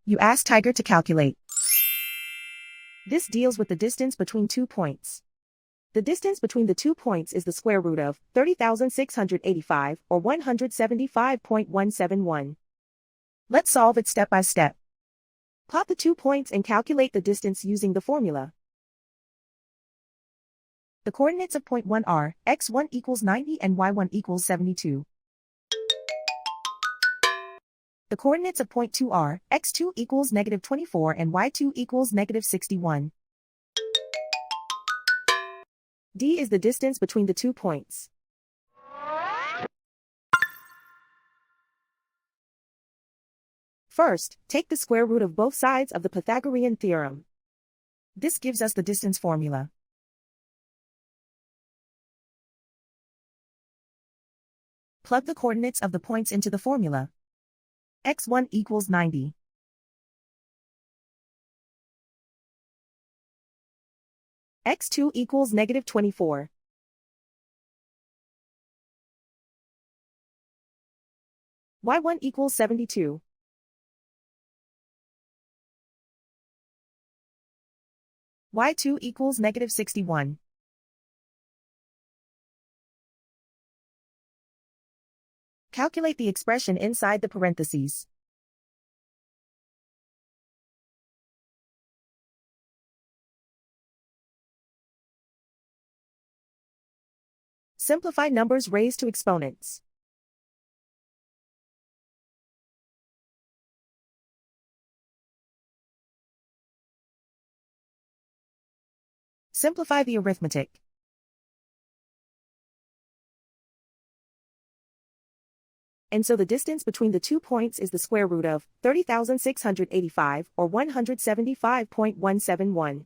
You ask Tiger to calculate. This deals with the distance between 2 points. The distance between the 2 points is the square root of 30,685, or 175.171. Let's solve it step by step. Plot the 2 points and calculate the distance using the formula. The coordinates of point 1 are x1 equals 90 and y1 equals 72. The coordinates of point 2 are x2 equals negative 24 and y2 equals negative 61. D is the distance between the 2 points. First, take the square root of both sides of the Pythagorean theorem. This gives us the distance formula. Plug the coordinates of the points into the formula. x1 equals 90. x2 equals negative 24. y1 equals 72. y2 equals negative 61. Calculate the expression inside the parentheses. Simplify numbers raised to exponents. Simplify the arithmetic. And so the distance between the 2 points is the square root of 30,685, or 175.171.